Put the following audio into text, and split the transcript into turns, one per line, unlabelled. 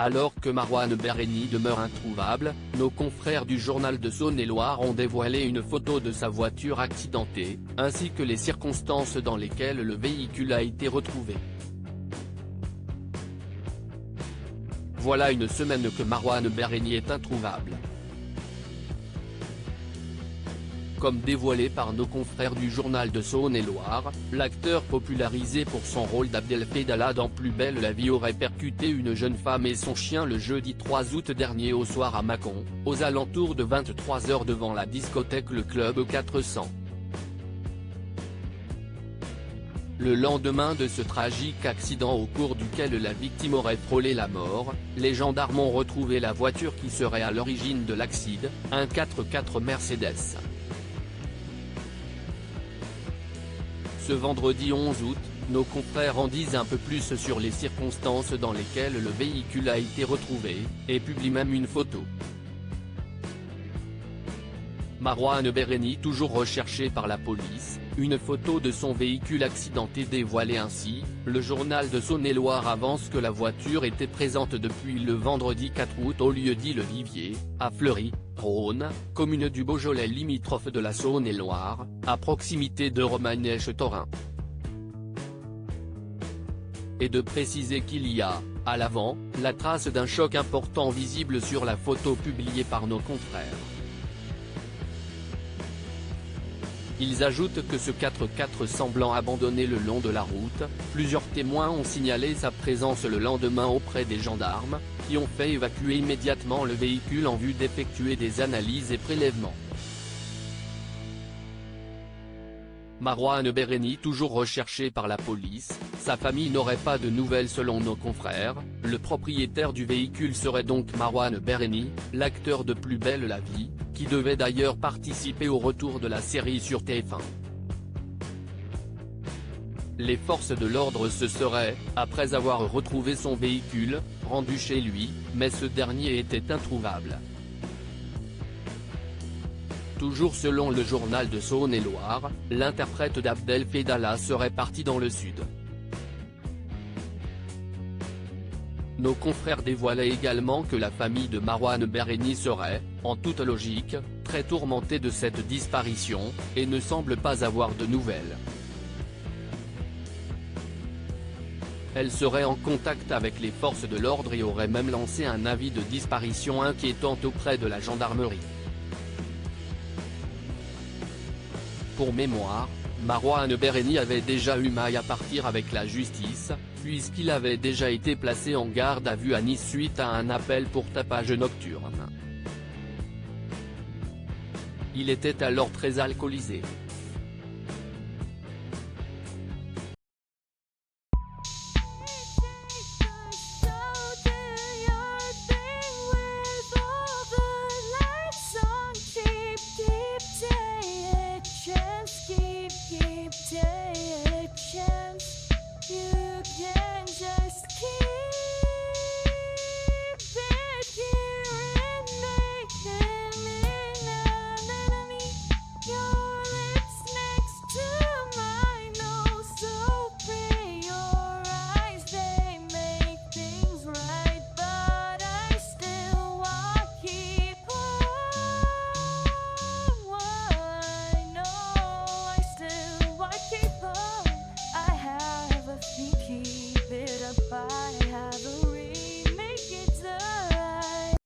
Alors que Marouane Berreni demeure introuvable, nos confrères du journal de Saône-et-Loire ont dévoilé une photo de sa voiture accidentée, ainsi que les circonstances dans lesquelles le véhicule a été retrouvé. Voilà une semaine que Marouane Berreni est introuvable. Comme dévoilé par nos confrères du journal de Saône-et-Loire, l'acteur popularisé pour son rôle d'Abdel Fedallah dans Plus belle la vie aurait percuté une jeune femme et son chien le jeudi 3 août dernier au soir à Mâcon, aux alentours de 23 h devant la discothèque Le Club 400. Le lendemain de ce tragique accident au cours duquel la victime aurait frôlé la mort, les gendarmes ont retrouvé la voiture qui serait à l'origine de l'accident, un 4x4 Mercedes. Ce vendredi 11 août, nos confrères en disent un peu plus sur les circonstances dans lesquelles le véhicule a été retrouvé, et publient même une photo. Marouane Berreni toujours recherché par la police, une photo de son véhicule accidenté dévoilée ainsi, le journal de Saône-et-Loire avance que la voiture était présente depuis le vendredi 4 août au lieu-dit Le Vivier, à Fleury, Rhône, commune du Beaujolais limitrophe de la Saône-et-Loire, à proximité de Romanèche-Thorin. Et de préciser qu'il y a, à l'avant, la trace d'un choc important visible sur la photo publiée par nos confrères. Ils ajoutent que ce 4x4 semblant abandonné le long de la route, plusieurs témoins ont signalé sa présence le lendemain auprès des gendarmes, qui ont fait évacuer immédiatement le véhicule en vue d'effectuer des analyses et prélèvements. Marouane Berreni toujours recherché par la police, sa famille n'aurait pas de nouvelles selon nos confrères, le propriétaire du véhicule serait donc Marouane Berreni, l'acteur de Plus belle la vie, qui devait d'ailleurs participer au retour de la série sur TF1. Les forces de l'ordre se seraient, après avoir retrouvé son véhicule, rendues chez lui, mais ce dernier était introuvable. Toujours selon le journal de Saône-et-Loire, l'interprète d'Abdel Fedallah serait parti dans le sud. Nos confrères dévoilaient également que la famille de Marouane Berreni serait, en toute logique, très tourmentée de cette disparition, et ne semble pas avoir de nouvelles. Elle serait en contact avec les forces de l'ordre et aurait même lancé un avis de disparition inquiétante auprès de la gendarmerie. Pour mémoire, Marouane Berreni avait déjà eu maille à partir avec la justice, puisqu'il avait déjà été placé en garde à vue à Nice suite à un appel pour tapage nocturne. Il était alors très alcoolisé.